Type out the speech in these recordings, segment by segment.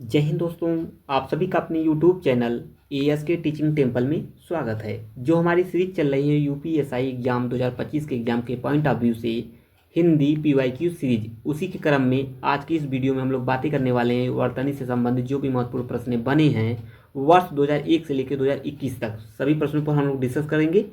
जय हिंद दोस्तों। आप सभी का अपने YouTube चैनल एएस के टीचिंग टेम्पल में स्वागत है। जो हमारी सीरीज चल रही है यूपीएसआई एग्जाम 2025 के एग्जाम के पॉइंट ऑफ व्यू से हिंदी पीवाईक्यू सीरीज, उसी के क्रम में आज की इस वीडियो में हम लोग बातें करने वाले हैं वर्तनी से संबंधित जो भी महत्वपूर्ण प्रश्न बने हैं वर्ष 2001 से लेकर 2021 तक सभी प्रश्नों पर हम लोग डिस्कस करेंगे।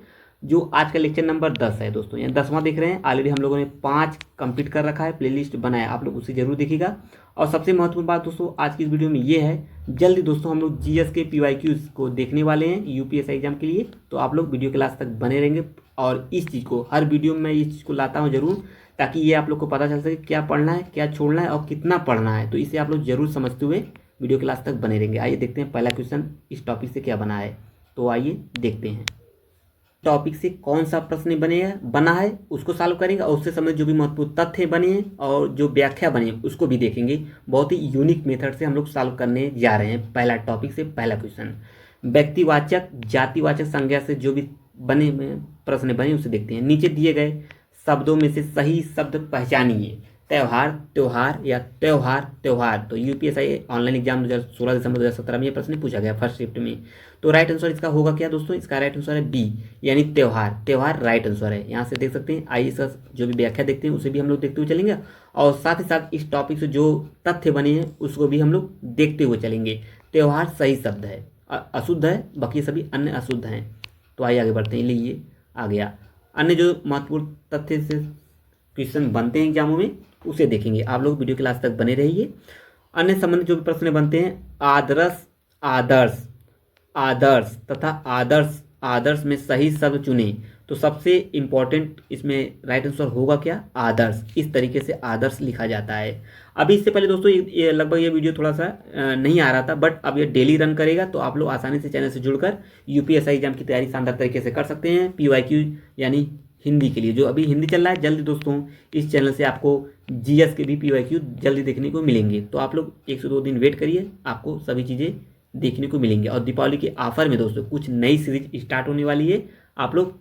जो आज का लेक्चर नंबर 10 है दोस्तों, यहाँ 10वां देख रहे हैं। ऑलरेडी हम लोगों ने 5 कंप्लीट कर रखा है, प्लेलिस्ट बनाया, आप लोग उसे जरूर देखिएगा। और सबसे महत्वपूर्ण बात दोस्तों आज की इस वीडियो में ये है, जल्दी दोस्तों हम लोग जीएस के पीवाईक्यूज को देखने वाले हैं यूपीएससी एग्जाम के लिए। तो आप लोग वीडियो के लास्ट तक बने रहेंगे और इस चीज़ को हर वीडियो में मैं इस चीज़ को लाता हूँ जरूर, ताकि ये आप लोग को पता चल सके क्या पढ़ना है, क्या छोड़ना है और कितना पढ़ना है। तो इसे आप लोग जरूर समझते हुए वीडियो के लास्ट तक बने रहेंगे। आइए देखते हैं पहला क्वेश्चन इस टॉपिक से क्या बना है। तो आइए देखते हैं टॉपिक से कौन सा प्रश्न बना है उसको सॉल्व करेंगे और उससे संबंधित जो भी महत्वपूर्ण तथ्य बने हैं और जो व्याख्या बनी है उसको भी देखेंगे। बहुत ही यूनिक मेथड से हम लोग सॉल्व करने जा रहे हैं। पहला टॉपिक से पहला क्वेश्चन, व्यक्तिवाचक जातिवाचक संज्ञा से जो भी बने प्रश्न बने उसे देखते हैं। नीचे दिए गए शब्दों में से सही शब्द पहचानिए। त्यौहार, त्योहार या त्योहार, त्योहार। तो यूपीएसआई ऑनलाइन एग्जाम 16 दिसंबर 2017 में यह प्रश्न पूछा गया फर्स्ट शिफ्ट में। तो राइट आंसर इसका होगा क्या दोस्तों? इसका राइट आंसर है बी, यानी त्योहार। त्योहार राइट आंसर है। यहाँ से देख सकते हैं। आइए सर जो भी व्याख्या देखते हैं उसे भी हम लोग देखते हुए चलेंगे और साथ ही साथ इस टॉपिक से जो तथ्य बने हैं उसको भी हम लोग देखते हुए चलेंगे। त्योहार सही शब्द है, अशुद्ध है, बाकी सभी अन्य अशुद्ध हैं। तो आइए आगे बढ़ते हैं। लिए आ गया अन्य जो महत्वपूर्ण तथ्य से क्वेश्चन बनते हैं एग्जामों में उसे देखेंगे। आप लोग वीडियो के लास्ट तक बने रहिए। अन्य संबंधित जो भी प्रश्न बनते हैं, आदर्श, आदर्श, आदर्श तथा आदर्श, आदर्श में सही शब्द चुने। तो सबसे इंपॉर्टेंट इसमें राइट आंसर होगा क्या? आदर्श। इस तरीके से आदर्श लिखा जाता है। अभी इससे पहले दोस्तों ये लगभग ये वीडियो थोड़ा सा नहीं आ रहा था, बट अब ये डेली रन करेगा तो आप लोग आसानी से चैनल से जुड़कर यूपीएसआई एग्जाम की तैयारी शानदार तरीके से कर सकते हैं। पीवाईक्यू यानी हिंदी के लिए जो अभी हिंदी चल रहा है, जल्दी दोस्तों इस चैनल से आपको जीएस के भी पीवाईक्यू जल्दी देखने को मिलेंगे। तो आप लोग 1 से 2 दिन वेट करिए, आपको सभी चीज़ें देखने को मिलेंगे। और दीपावली के ऑफर में दोस्तों कुछ नई सीरीज स्टार्ट होने वाली है, आप लोग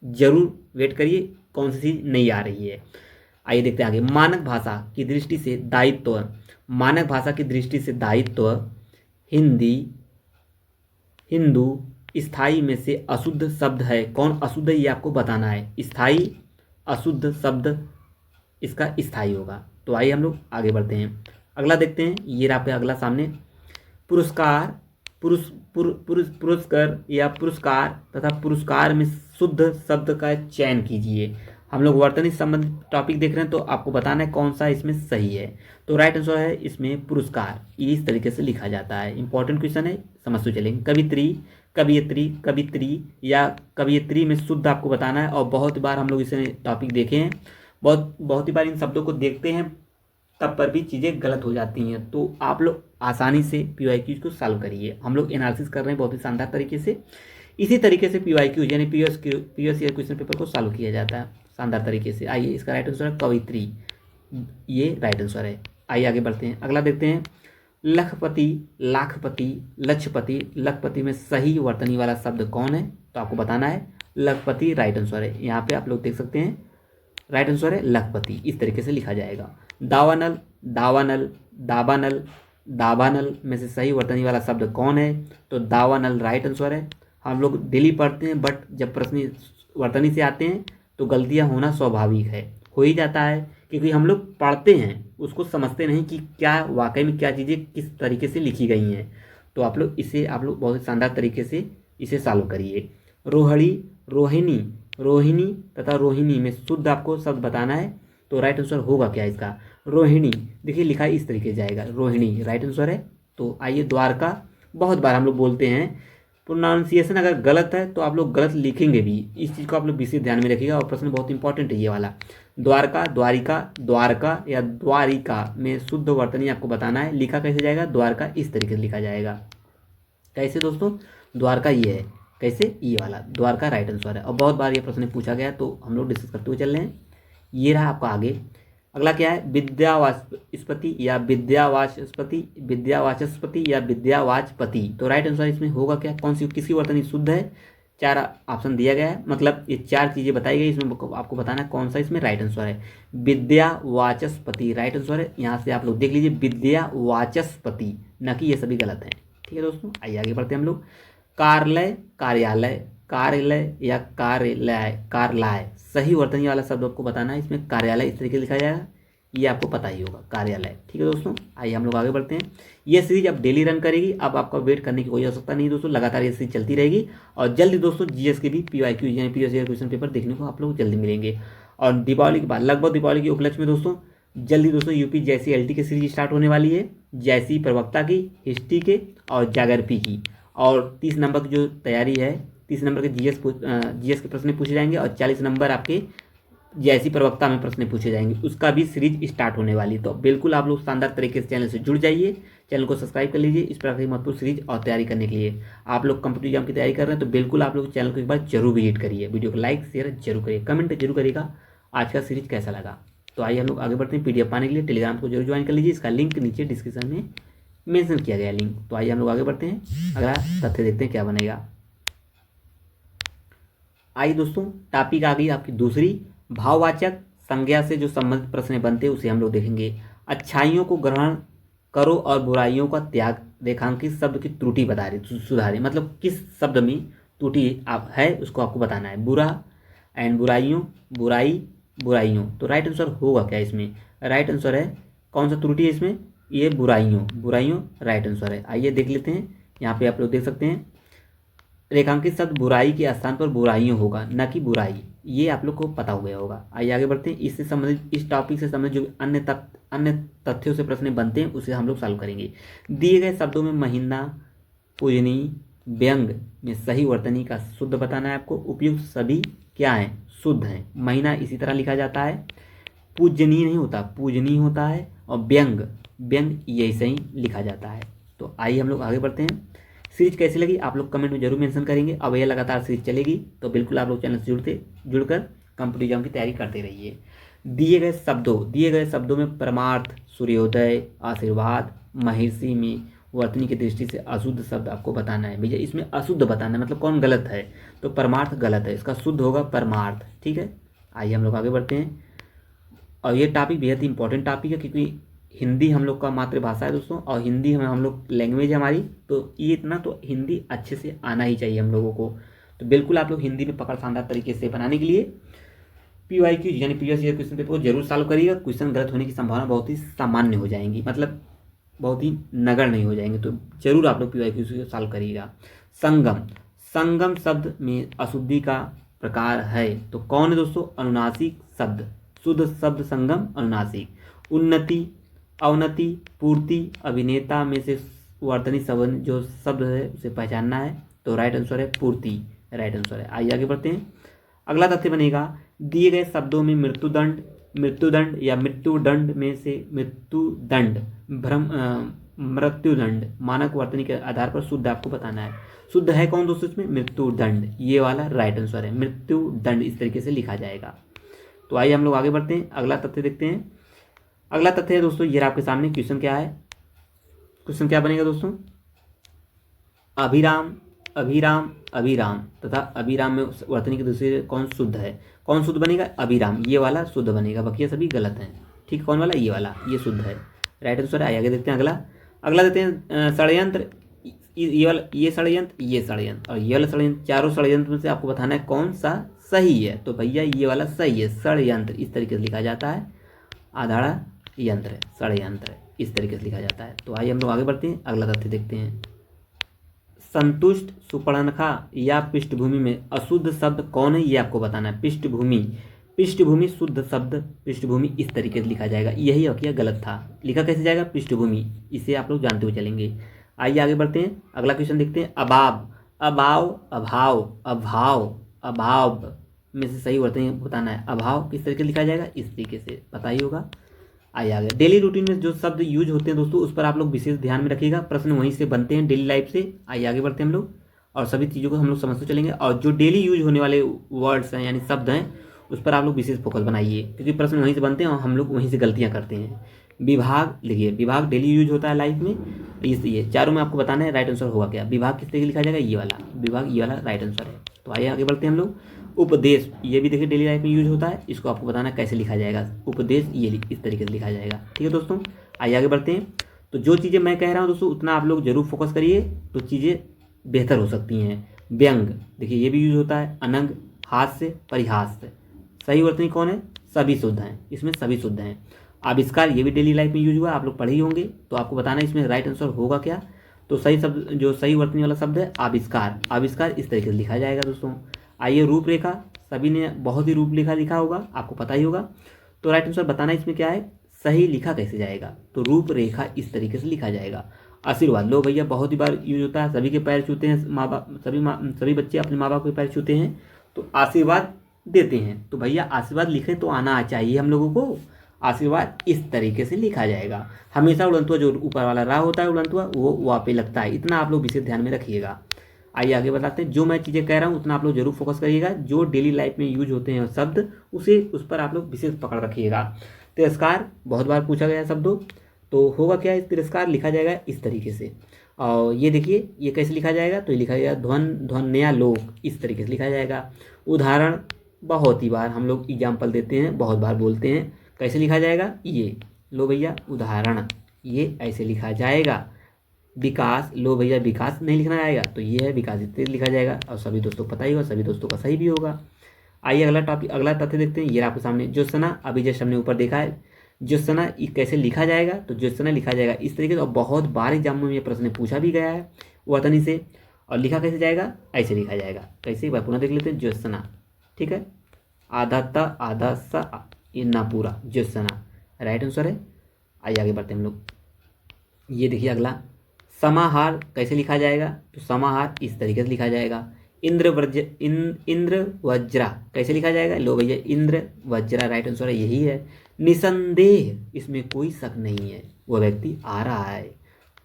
जरूर वेट करिए कौन सी चीज़ नई आ रही है। आइए देखते हैं आगे। मानक भाषा की दृष्टि से दायित्व, मानक भाषा की दृष्टि से दायित्व हिंदी, हिंदू स्थाई में से अशुद्ध शब्द है। कौन अशुद्ध है ये आपको बताना है। स्थाई अशुद्ध शब्द इसका स्थाई होगा। तो आइए हम लोग आगे बढ़ते हैं। अगला देखते हैं। ये रहा आपका अगला सामने, पुरस्कार, पुरस्कार या पुरस्कार तथा पुरस्कार में शुद्ध शब्द का चयन कीजिए। हम लोग वर्तनी संबंधित टॉपिक देख रहे हैं तो आपको बताना है कौन सा इसमें सही है। तो राइट आंसर है इसमें पुरस्कार। ये इस तरीके से लिखा जाता है। इंपॉर्टेंट क्वेश्चन है, समझते चलेंगे। कवित्री, कवियत्री, कवित्री या कवियत्री में शुद्ध आपको बताना है। और बहुत बार हम लोग इसे टॉपिक देखे हैं, बहुत ही बार इन शब्दों को देखते हैं तब पर भी चीज़ें गलत हो जाती हैं। तो आप लोग आसानी से पीवाईक्यूज को सॉल्व करिए। हम लोग एनालिसिस कर रहे हैं बहुत ही शानदार तरीके से। इसी तरीके से पीवाईक्यूज यानी पीएससी क्वेश्चन पेपर को सॉल्व किया जाता है शानदार तरीके से। आइए इसका राइट आंसर है कवित्री, ये राइट आंसर है। आइए आगे बढ़ते हैं। अगला देखते हैं। लखपति, लाखपति, लक्षपति, लखपति में सही वर्तनी वाला शब्द कौन है? तो आपको बताना है लखपति राइट आंसर है। यहाँ पे आप लोग देख सकते हैं राइट आंसर है लखपति। इस तरीके से लिखा जाएगा। दावानल, दावानल, दावानल, दावानल में से सही वर्तनी वाला शब्द कौन है? तो दावानल राइट आंसर है। हम लोग डेली पढ़ते हैं बट जब प्रश्न वर्तनी से आते हैं तो गलतियां होना स्वाभाविक है, हो ही जाता है, क्योंकि हम लोग पढ़ते हैं उसको समझते नहीं कि क्या वाकई में क्या चीज़ें किस तरीके से लिखी गई हैं। तो आप लोग बहुत ही शानदार तरीके से इसे सॉल्व करिए। रोहड़ी, रोहिणी, रोहिणी तथा रोहिणी में शुद्ध आपको शब्द बताना है। तो राइट आंसर होगा क्या इसका? रोहिणी। देखिए लिखा इस तरीके से जाएगा, रोहिणी राइट आंसर है। तो आइए द्वारका, बहुत बार हम लोग बोलते हैं, प्रोनाउंसिएशन अगर गलत है तो आप लोग गलत लिखेंगे भी। इस चीज़ को आप लोग विशेष ध्यान में रखिएगा और प्रश्न बहुत इंपॉर्टेंट है ये वाला। द्वारका, द्वारिका, द्वारका या द्वारिका में शुद्ध वर्तनी आपको बताना है। लिखा कैसे जाएगा? द्वारका इस तरीके से लिखा जाएगा। कैसे दोस्तों? द्वारका ये है, कैसे? ये वाला द्वारका राइट आंसर है। और बहुत बार ये प्रश्न पूछा गया तो हम लोग डिस्कस करते हुए चल रहे हैं। ये रहा आपका आगे। अगला क्या है? विद्यावाचस्पति या विद्यावाचस्पति, विद्यावाचस्पति या विद्यावाचपति। तो राइट आंसर इसमें होगा क्या? कौन सी किसकी वर्तनी शुद्ध है? 4 ऑप्शन दिया गया है, मतलब ये 4 चीज़ें बताई गई, इसमें आपको बताना है कौन सा इसमें राइट आंसर है। विद्यावाचस्पति राइट आंसर है। यहाँ से आप लोग देख लीजिए, विद्यावाचस्पति न कि ये सभी गलत हैं। ठीक है दोस्तों, आइए आगे बढ़ते हैं हम लोग। कार्यालय, कार्यालय, कार्यालय या कार्यालय, कार्यालय सही वर्तनी वाला शब्द आपको बताना है। इसमें कार्यालय इस तरीके से लिखा जाएगा, ये आपको पता ही होगा, कार्यालय। ठीक है दोस्तों, आइए हम लोग आगे बढ़ते हैं। ये सीरीज अब डेली रन करेगी, अब आपका वेट करने की कोई आवश्यकता नहीं दोस्तों, लगातार ये सीरीज चलती रहेगी। और जल्दी दोस्तों जीएस के भी पीवाईक्यू यानी प्रीवियस क्वेश्चन पेपर देखने को आप लोग जल्दी मिलेंगे। और दीपावली के बाद, लगभग दीपावली के उपलक्ष्य में दोस्तों, जल्दी दोस्तों यूपी जैसी एलटी की सीरीज स्टार्ट होने वाली है, जैसी प्रवक्ता की, हिस्ट्री के और जागरपी की। और 30 नंबर की जो तैयारी है, 30 नंबर के जीएस के प्रश्न पूछे जाएंगे और 40 नंबर आपके जैसी प्रवक्ता में प्रश्न पूछे जाएंगे, उसका भी सीरीज स्टार्ट होने वाली। तो बिल्कुल आप लोग शानदार तरीके से चैनल से जुड़ जाइए, चैनल को सब्सक्राइब कर लीजिए। इस प्रकार की महत्वपूर्ण सीरीज और तैयारी करने के लिए आप लोग कंप्यूटर एग्जाम की तैयारी कर रहे हैं तो बिल्कुल आप लोग चैनल को एक बार जरूर विजिट करिए, वीडियो को लाइक शेयर जरूर करिए, कमेंट जरूर करिएगा आज का सीरीज कैसा लगा। तो आइए हम लोग आगे बढ़ते हैं। पीडीएफ पाने के लिए टेलीग्राम को जरूर ज्वाइन कर लीजिए, इसका लिंक नीचे डिस्क्रिप्शन में मेंशन किया गया लिंक। तो आइए हम लोग आगे बढ़ते हैं, अगला तथ्य देखते हैं क्या बनेगा। आइए दोस्तों, टॉपिक आ गई आपकी दूसरी, भाववाचक संज्ञा से जो संबंधित प्रश्न बनते हैं उसे हम लोग देखेंगे। अच्छाइयों को ग्रहण करो और बुराइयों का त्याग, रेखांकित शब्द की त्रुटि बता रही सुधारे, मतलब किस शब्द में त्रुटि आप है उसको आपको बताना है। बुरा एंड बुराइयों, बुराई बुराइयों, तो राइट आंसर होगा क्या इसमें? राइट आंसर है, कौन सा त्रुटि है इसमें? ये बुराइयों, बुराइयों राइट आंसर है। आइए देख लेते हैं, यहाँ पे आप लोग देख सकते हैं रेखांकित शब्द बुराई के स्थान पर बुराइयों होगा, न कि बुराई, ये आप लोग को पता हो गया होगा। आइए आगे बढ़ते हैं। इससे संबंधित, इस टॉपिक से संबंधित जो अन्य तथ्यों से प्रश्न बनते हैं उसे हम लोग सॉल्व करेंगे। दिए गए शब्दों में महीना, पूजनीय, व्यंग में सही वर्तनी का शुद्ध बताना है आपको। उपयुक्त सभी क्या है? शुद्ध हैं। महीना इसी तरह लिखा जाता है, पूजनीय नहीं होता, पूजनीय होता है। और व्यंग, व्यंग यही सही लिखा जाता है। तो आइए हम लोग आगे बढ़ते हैं। सीरीज कैसी लगी आप लोग कमेंट में जरूर मेंशन करेंगे। अब यह लगातार सीरीज चलेगी तो बिल्कुल आप लोग चैनल से जुड़कर कंप्यूटर एग्जाम की तैयारी करते रहिए। दिए गए शब्दों में परमार्थ, सूर्योदय, आशीर्वाद, महिषी में वर्तनी की दृष्टि से अशुद्ध शब्द आपको बताना है। भैया इसमें अशुद्ध बताना है, मतलब कौन गलत है? तो परमार्थ गलत है, इसका शुद्ध होगा परमार्थ। ठीक है, आइए हम लोग आगे बढ़ते हैं। और ये टॉपिक बेहद ही इंपॉर्टेंट टॉपिक है, क्योंकि हिंदी हम लोग का मातृभाषा है दोस्तों, और हिंदी हम लोग लैंग्वेज है हमारी, तो ये इतना तो हिंदी अच्छे से आना ही चाहिए हम लोगों को। तो बिल्कुल आप लोग हिंदी में पकड़ शानदार तरीके से बनाने के लिए पीवाईक्यू यानी प्रीवियस ईयर क्वेश्चन पेपर को जरूर सॉल्व करिएगा। क्वेश्चन गलत होने की संभावना बहुत ही सामान्य हो जाएंगी, मतलब बहुत ही नगण्य नहीं हो जाएंगे। तो जरूर आप लोग पीवाईक्यू से सॉल्व करिएगा। संगम, संगम शब्द में अशुद्धि का प्रकार है तो कौन है दोस्तों? अनुनासिक शब्द, शुद्ध शब्द संगम अनुनासिक। उन्नति, अवनति, पूर्ति, अभिनेता में से वर्तनी संबंध जो शब्द है उसे पहचानना है। तो राइट आंसर है पूर्ति, राइट आंसर है। आइए आगे बढ़ते हैं। अगला तथ्य बनेगा, दिए गए शब्दों में मृत्युदंड या मृत्युदंड में से मृत्युदंड, मृत्युदंड मानक वर्तनी के आधार पर शुद्ध आपको बताना है। शुद्ध है कौन दोस्तों इसमें? मृत्युदंड, ये वाला राइट आंसर है। मृत्युदंड इस तरीके से लिखा जाएगा। तो आइए हम लोग आगे बढ़ते हैं, अगला तथ्य देखते हैं। अगला तथ्य है दोस्तों, ये आपके सामने क्वेश्चन क्या है, क्वेश्चन क्या बनेगा दोस्तों? अभिराम, अभिराम, अभिराम तथा अभिराम में वर्तनी के दूसरे कौन शुद्ध है? कौन शुद्ध बनेगा? अभिराम, ये वाला शुद्ध बनेगा, बाकी सभी गलत हैं। ठीक, कौन वाला? ये वाला, ये शुद्ध है, राइट आंसर है। आगे देखते हैं अगला देखते हैं षड्यंत्र, ये वाला, ये षड्यंत्र, ये षड्यंत्र और ये वाला षड्यंत्र, चारों षड्यंत्र में से आपको बताना है कौन सा सही है। तो भैया ये वाला सही है, षड्यंत्र इस तरीके से लिखा जाता है, आधाड़ा यंत्र, षड्यंत्र इस तरीके से लिखा जाता है। तो आइए हम लोग आगे बढ़ते हैं, अगला तथ्य देखते हैं। संतुष्ट, सुपर्णखा या पृष्ठभूमि में अशुद्ध शब्द कौन है, ये आपको बताना है। पृष्ठभूमि, पृष्ठभूमि शुद्ध शब्द, पृष्ठभूमि इस तरीके से लिखा जाएगा। यही वाक्य गलत था, लिखा कैसे जाएगा? पृष्ठभूमि, इसे आप लोग जानते हुए चलेंगे। आइए आगे बढ़ते हैं, अगला क्वेश्चन देखते हैं। अभाव, अभाव, अभाव, अभाव, अभाव में से सही वर्तनी बताना है। अभाव किस तरीके से लिखा जाएगा? इस तरीके से, पता ही होगा। आइए आगे, डेली रूटीन में जो शब्द यूज होते हैं दोस्तों उस पर आप लोग विशेष ध्यान में रखिएगा, प्रश्न वहीं से बनते हैं डेली लाइफ से। आइए आगे बढ़ते हैं हम लोग, और सभी चीज़ों को हम लोग समझते चलेंगे, और जो डेली यूज होने वाले वर्ड्स हैं यानी शब्द हैं उस पर आप लोग विशेष फोकस बनाइए, क्योंकि प्रश्न वहीं से बनते हैं और हम लोग वहीं से गलतियाँ करते हैं। विभाग लिखिए, विभाग डेली यूज होता है लाइफ में, इसलिए चारों में आपको बताना है राइट आंसर होगा क्या। विभाग किस तरीके लिखा जाएगा? ये वाला विभाग, ये वाला राइट आंसर है। तो आइए आगे बढ़ते हैं हम लोग। उपदेश, ये भी देखिए डेली लाइफ में यूज होता है, इसको आपको बताना कैसे लिखा जाएगा। उपदेश ये इस तरीके से लिखा जाएगा। ठीक है दोस्तों, आइए आगे बढ़ते हैं। तो जो चीज़ें मैं कह रहा हूँ दोस्तों उतना आप लोग जरूर फोकस करिए, तो चीज़ें बेहतर हो सकती हैं। व्यंग, देखिए ये भी यूज होता है। अनंग, हास्य, परिहास। सही वर्तनी कौन है? सभी शुद्ध हैं, इसमें सभी शुद्ध हैं। आविष्कार, ये भी डेली लाइफ में यूज हुआ, आप लोग पढ़े ही होंगे, तो आपको बताना है इसमें राइट आंसर होगा क्या। तो सही शब्द, जो सही वर्तनी वाला शब्द है आविष्कार। आविष्कार इस तरीके से लिखा जाएगा दोस्तों। आइए रूपरेखा, सभी ने बहुत ही रूपरेखा लिखा होगा, आपको पता ही होगा। तो राइट आंसर बताना इसमें क्या है, सही लिखा कैसे जाएगा। तो रूपरेखा इस तरीके से लिखा जाएगा। आशीर्वाद, लो भैया बहुत ही बार यूज होता है, सभी के पैर छूते हैं माँ बाप, सभी बच्चे अपने माँ बाप के पैर छूते हैं तो आशीर्वाद देते हैं। तो भैया आशीर्वाद लिखे तो आना चाहिए हम लोगों को। आशीर्वाद इस तरीके से लिखा जाएगा। हमेशा उड़ंतुआ जो ऊपर वाला रा होता है उड़ंतुआ, वो वहाँ पे लगता है, इतना आप लोग विशेष ध्यान में रखिएगा। आइए आगे बताते हैं। जो मैं चीज़ें कह रहा हूँ उतना आप लोग जरूर फोकस करिएगा। जो डेली लाइफ में यूज होते हैं शब्द, उस पर आप लोग विशेष पकड़ रखिएगा। तिरस्कार बहुत बार पूछा गया शब्दों, तो होगा क्या, इस तिरस्कार लिखा जाएगा इस तरीके से। और ये देखिए ये कैसे लिखा जाएगा, तो ये लिखा जाएगा ध्वन्या लोक, इस तरीके से लिखा जाएगा। उदाहरण, बहुत ही बार हम लोग एग्जाम्पल देते हैं, बहुत बार बोलते हैं, कैसे लिखा जाएगा, ये लो भैया उदाहरण, ये ऐसे लिखा जाएगा। विकास, लो भैया विकास नहीं लिखना आएगा, तो ये है विकास, इस तरीके लिखा जाएगा। और सभी दोस्तों को पता ही होगा, सभी दोस्तों का सही भी होगा। आइए अगला टॉपिक, अगला तथ्य देखते हैं। ये आपके सामने ज्योत्सना, अभी जैसे हमने ऊपर देखा है ज्योत्सना कैसे लिखा जाएगा, तो ज्योत्सना लिखा जाएगा इस तरीके से। और बहुत बार एग्जाम में ये प्रश्न पूछा भी गया है वर्तनी से। और लिखा कैसे जाएगा, ऐसे लिखा जाएगा। कैसे, एक बार पुनः देख लेते हैं। ज्योत्सना, ठीक है, आधा त आधा सा, ये ना पूरा, ज्योत्सना राइट आंसर है। आइए आगे बढ़ते हैं हम लोग। ये देखिए अगला, समाहार कैसे लिखा जाएगा, तो समाहार इस तरीके से लिखा जाएगा। इंद्र वज्रा कैसे लिखा जाएगा, लो भैया इंद्र वज्रा राइट आंसर है, यही है। निसंदेह, इसमें कोई शक नहीं है, वो व्यक्ति आ रहा है।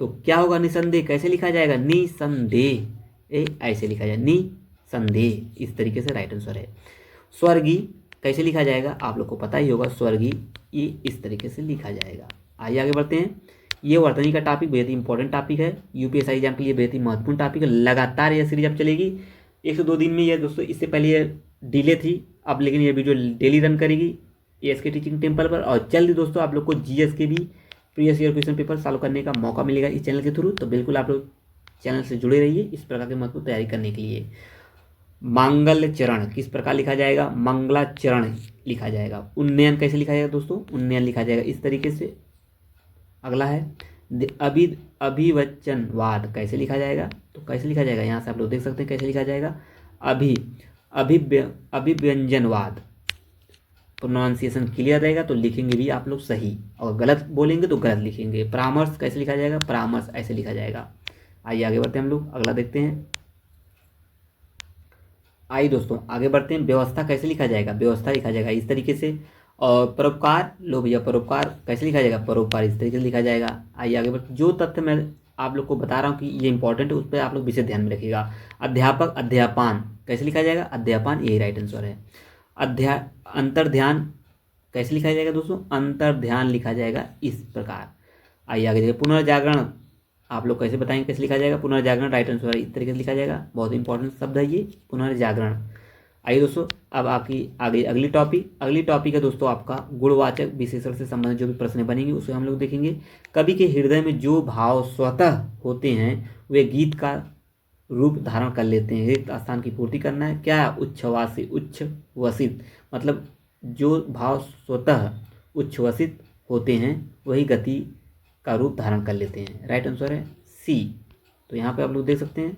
तो क्या होगा, निसंदेह कैसे लिखा जाएगा, निसंदेह, ऐसे लिखा जाए, निसंदेह, इस तरीके से राइट आंसर है। स्वर्गीय कैसे लिखा जाएगा, आप लोग को पता ही होगा, स्वर्गीय ये इस तरीके से लिखा जाएगा। आइए आगे बढ़ते हैं। ये वर्तनी का टॉपिक बेहद ही इंपॉर्टेंट टॉपिक है, यूपीएससी एग्जाम के लिए बेहद ही महत्वपूर्ण टॉपिक है। लगातार ये सीरीज अब चलेगी 102 दिन में। ये दोस्तों इससे पहले ये डिले थी अब, लेकिन ये वीडियो डेली रन करेगी एएसके टीचिंग टेम्पल पर। और जल्द दोस्तों आप लोग को जीएस के भी previous year question paper solve करने का मौका मिलेगा इस चैनल के थ्रू। तो बिल्कुल आप लोग चैनल से जुड़े रहिए इस प्रकार के महत्वपूर्ण तैयारी करने के लिए। मांगल्य चरण किस प्रकार लिखा जाएगा, मंगलाचरण लिखा जाएगा। उन्नयन कैसे लिखा जाएगा दोस्तों, उन्नयन लिखा जाएगा इस तरीके से। अगला है अभिवचनवाद कैसे लिखा जाएगा, तो कैसे लिखा जाएगा, यहाँ से आप लोग देख सकते हैं कैसे लिखा जाएगा। अभिव्यंजनवाद, प्रोनाउंसिएशन क्लियर रहेगा तो लिखेंगे भी आप लोग सही, और गलत बोलेंगे तो गलत लिखेंगे। परामर्श कैसे लिखा जाएगा, परामर्श ऐसे लिखा जाएगा। आइए आगे बढ़ते हैं हम लोग, अगला देखते हैं। आइए दोस्तों आगे बढ़ते हैं। व्यवस्था कैसे लिखा जाएगा, व्यवस्था लिखा जाएगा इस तरीके से। और परोपकार, लो भैया परोपकार कैसे लिखा जाएगा, परोपकार इस तरीके से लिखा जाएगा। आइए आगे बढ़ते, जो तथ्य मैं आप लोग को बता रहा हूँ कि ये इंपॉर्टेंट है, उस पर आप लोग विशेष ध्यान में रखिएगा। अध्यापक, अध्यापान कैसे लिखा जाएगा, अध्यापान यही राइट आंसर है। अंतर्ध्यान कैसे लिखा जाएगा दोस्तों, अंतर्ध्यान लिखा जाएगा इस प्रकार। आइए आगे देखिए। पुनर्जागरण आप लोग कैसे बताएंगे कैसे लिखा जाएगा, पुनर्जागरण राइट आंसर है, इस तरीके से लिखा जाएगा। बहुत इंपॉर्टेंट शब्द है ये पुनर्जागरण। आइए दोस्तों अब आपकी आगे अगली टॉपिक है दोस्तों आपका गुणवाचक विशेषण से संबंधित जो भी प्रश्न बनेंगे उसे हम लोग देखेंगे। कवि के हृदय में जो भाव स्वतः होते हैं वे गीत का रूप धारण कर लेते हैं। रिक्त स्थान की पूर्ति करना है क्या, उच्छ्वसित, मतलब जो भाव स्वतः उच्छ्वसित होते हैं वही गति का रूप धारण कर लेते हैं, राइट आंसर है सी। तो यहाँ पे आप लोग देख सकते हैं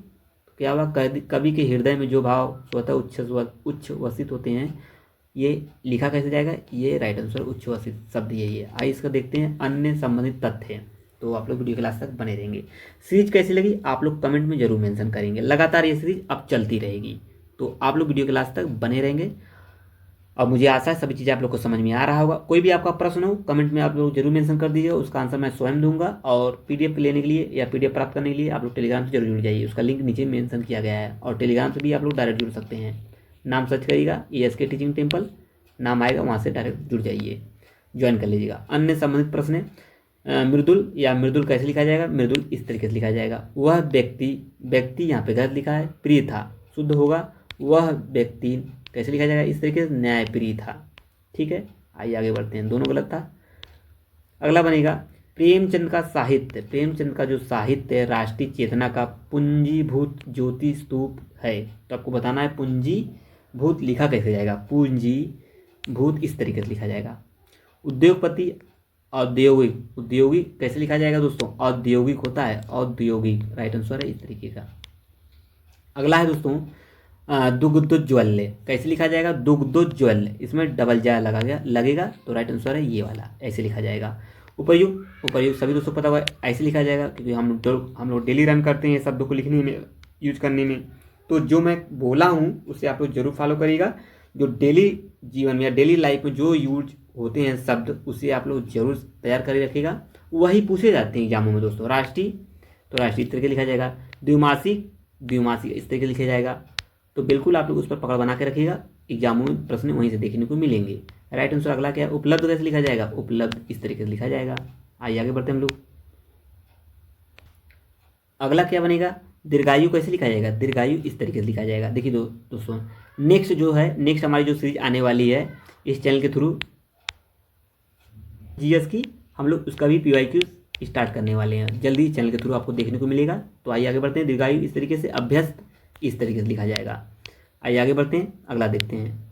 क्या हुआ, कवि के हृदय में जो भाव स्वतः उच्छ्वसित होते हैं, ये लिखा कैसे जाएगा, ये राइट आंसर उच्छ्वसित शब्द यही है। आइए इसका देखते हैं अन्य संबंधित तथ्य। तो आप लोग वीडियो क्लास तक बने रहेंगे। सीरीज कैसी लगी आप लोग कमेंट में जरूर मेंशन करेंगे। लगातार ये सीरीज अब चलती रहेगी, तो आप लोग वीडियो क्लास तक बने रहेंगे। और मुझे आशा है सभी चीज़ें आप लोग को समझ में आ रहा होगा। कोई भी आपका प्रश्न हो कमेंट में आप लोग जरूर मेंशन कर दीजिए, उसका आंसर मैं स्वयं दूंगा। और पीडीएफ लेने के लिए या पीडीएफ प्राप्त करने के लिए आप लोग टेलीग्राम से जरूर जुड़ जाइए, उसका लिंक नीचे मेंशन किया गया है। और टेलीग्राम से भी आप लोग डायरेक्ट जुड़ सकते हैं, नाम सर्च करिएगा एएसके टीचिंग टेम्पल, नाम आएगा वहाँ से डायरेक्ट जुड़ जाइए, ज्वाइन कर लीजिएगा। अन्य संबंधित प्रश्न है मृदुल या मृदुल कैसे लिखा जाएगा, मृदुल इस तरीके से लिखा जाएगा। वह व्यक्ति यहाँ पे गलत लिखा है, प्रिय था, शुद्ध होगा वह व्यक्ति कैसे लिखा जाएगा, इस तरीके से न्यायप्रिय था, ठीक है। आइए आगे बढ़ते हैं, दोनों गलत था। अगला बनेगा प्रेमचंद का साहित्य, प्रेमचंद का जो साहित्य है राष्ट्रीय चेतना का पूंजीभूत ज्योति स्तूप है। तो आपको बताना है पूंजीभूत लिखा कैसे जाएगा, पूंजीभूत इस तरीके से लिखा जाएगा। उद्योगपति औद्योगिक, औद्योगिक कैसे लिखा जाएगा दोस्तों, औद्योगिक होता है औद्योगिक, राइट आंसर है इस तरीके का। अगला है दोस्तों दुग्धोज्वल, कैसे लिखा जाएगा, दुग्धोज्वल, इसमें डबल जा लगेगा तो राइट आंसर है ये वाला, ऐसे लिखा जाएगा। उपर्युक्त, उपर्युक्त सभी दोस्तों पता हुआ ऐसे लिखा जाएगा क्योंकि हम लोग डेली रन करते हैं शब्दों को लिखने में, यूज करने में। तो जो मैं बोला हूँ उसे आप लोग जरूर फॉलो करिएगा। जो डेली जीवन में या डेली लाइफ में जो यूज होते हैं शब्द, उसे आप लोग जरूर तैयार कर रखिएगा, वही पूछे जाते हैं एग्जामों में दोस्तों। राष्ट्रीय तो राष्ट्रीय इस तरीके लिखा जाएगा, द्विमासिक, द्विमासिक इस तरीके लिखा जाएगा। तो बिल्कुल आप लोग उस पर पकड़ बना के रखिएगा, एग्जामों में प्रश्न वहीं से देखने को मिलेंगे। राइट आंसर अगला क्या है, उपलब्ध कैसे लिखा जाएगा, उपलब्ध इस तरीके से लिखा जाएगा। आइए आगे बढ़ते हैं हम लोग। अगला क्या बनेगा, दीर्घायु कैसे लिखा जाएगा, दीर्घायु इस तरीके से लिखा जाएगा। देखिए दोस्तों नेक्स्ट जो है, नेक्स्ट हमारी जो सीरीज आने वाली है इस चैनल के थ्रू जीएस की, हम लोग उसका भी पीवाईक्यू स्टार्ट करने वाले हैं, जल्दी चैनल के थ्रू आपको देखने को मिलेगा। तो आइए आगे बढ़ते हैं। दीर्घायु इस तरीके से, अभ्यस्त इस तरीके से लिखा जाएगा। आइए आगे बढ़ते हैं, अगला देखते हैं।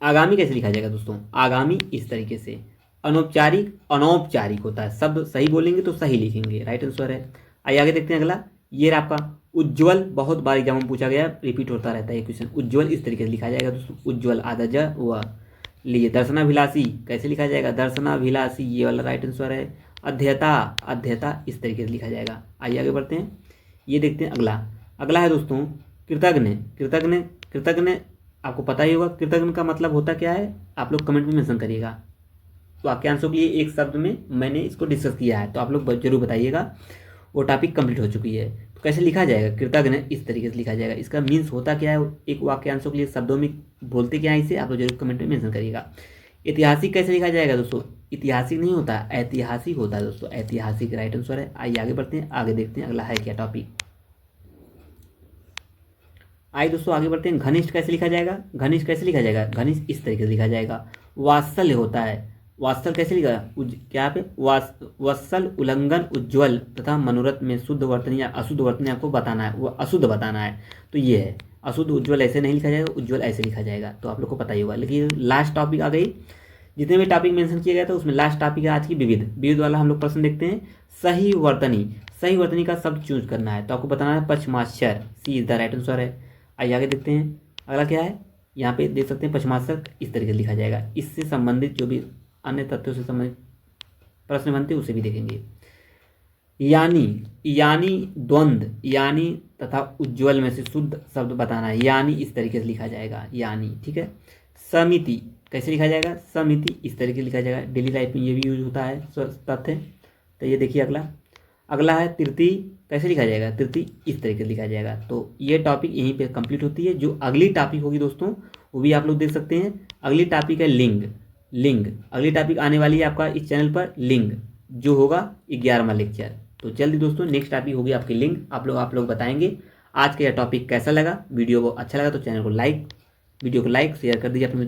आगामी कैसे लिखा जाएगा दोस्तों, आगामी इस तरीके से। अनौपचारिक, अनौपचारिक होता है, शब्द सही बोलेंगे तो सही लिखेंगे, राइट आंसर है। आइए आगे देखते हैं अगला। ये रहा आपका उज्ज्वल, बहुत बार एग्जाम में पूछा गया, रिपीट होता रहता है ये क्वेश्चन। उज्ज्वल इस तरीके से लिखा जाएगा दोस्तों, उज्ज्वल आधा ज व लिए। दर्शनाभिलाषी कैसे लिखा जाएगा, दर्शनाभिलाषी ये वाला राइट आंसर है। अध्येता, अध्येता इस तरीके से लिखा जाएगा। आइए आगे बढ़ते हैं, ये देखते हैं अगला। अगला है दोस्तों कृतज्ञ, कृतज्ञ, कृतज्ञ आपको पता ही होगा कृतज्ञ का मतलब होता क्या है, आप लोग कमेंट में मेंशन करिएगा। वाक्यांशों के लिए एक शब्द में मैंने इसको डिस्कस किया है, तो आप लोग जरूर बताइएगा। वो टॉपिक कंप्लीट हो चुकी है। तो कैसे लिखा जाएगा, कृतज्ञ इस तरीके से लिखा जाएगा। इसका मीन्स होता क्या है, एक वाक्यांशों के लिए शब्दों में बोलते क्या है, इसे आप लोग जरूर कमेंट में मेंशन करिएगा। ऐतिहासिक कैसे लिखा जाएगा दोस्तों, ऐतिहासिक नहीं होता, ऐतिहासिक होता है दोस्तों, ऐतिहासिक राइट आंसर है। आइए आगे बढ़ते हैं, आगे देखते हैं अगला है क्या टॉपिक। आइए दोस्तों आगे बढ़ते हैं। घनिष्ठ कैसे लिखा जाएगा, घनिष्ठ कैसे लिखा जाएगा, घनिष्ठ इस तरीके से लिखा जाएगा। वात्सल्य होता है, वात्सल कैसे लिखा, क्या पे वत्सल, उल्लंघन, उज्ज्वल तथा मनोरथ में शुद्ध वर्तनी या अशुद्ध वर्तनी आपको बताना है, वो अशुद्ध बताना है। तो ये है अशुद्ध, उज्ज्वल ऐसे नहीं लिखा जाएगा, उज्ज्वल ऐसे लिखा जाएगा। तो आप लोग को पता ही होगा। लेकिन लास्ट टॉपिक आ गई, जितने भी टॉपिक मेंशन किया गया था उसमें लास्ट टॉपिक है आज की विविध, विविध वाला हम लोग प्रश्न देखते हैं। सही वर्तनी, सही वर्तनी का शब्द चूज करना है, तो आपको बताना है पश्चिमाक्षर, सी इज द राइट आंसर है। आइए आगे देखते हैं अगला क्या है। यहाँ पे देख सकते हैं पश्चिमाक्षर इस तरीके से लिखा जाएगा। इससे संबंधित जो भी अन्य तथ्यों से संबंधित प्रश्न बनते हैं उसे भी देखेंगे। यानी, यानी द्वंद्व, यानी तथा उज्ज्वल में से शुद्ध शब्द बताना है, यानी इस तरीके से लिखा जाएगा, यानी ठीक है। समिति कैसे लिखा जाएगा, समिति इस तरीके से लिखा जाएगा। डेली लाइफ में ये भी यूज होता है तथ्य। तो ये देखिए अगला, अगला है तृतीय कैसे लिखा जाएगा, तृतीय इस तरीके से लिखा जाएगा। तो ये टॉपिक यहीं पे कंप्लीट होती है। जो अगली टॉपिक होगी दोस्तों वो भी आप लोग देख सकते हैं। अगली टॉपिक है लिंग, लिंग अगली टॉपिक आने वाली है आपका इस चैनल पर, लिंग जो होगा 11वां लेक्चर। तो जल्दी दोस्तों नेक्स्ट टॉपिक होगी आपकी लिंग, आप लोग बताएंगे। आज का यह टॉपिक कैसा लगा, वीडियो को अच्छा लगा तो चैनल को लाइक, वीडियो को लाइक शेयर कर दीजिए अपने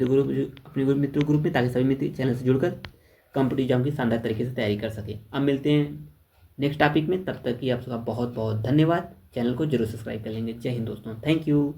मित्र ग्रुप में, ताकि सभी मित्र चैनल से जुड़कर कॉम्पिटिटिव एग्जाम की शानदार तरीके से तैयारी कर सके। अब मिलते हैं नेक्स्ट टॉपिक में, तब तक कि आप सबका बहुत बहुत धन्यवाद। चैनल को जरूर सब्सक्राइब कर लेंगे। जय हिंद दोस्तों, थैंक यू।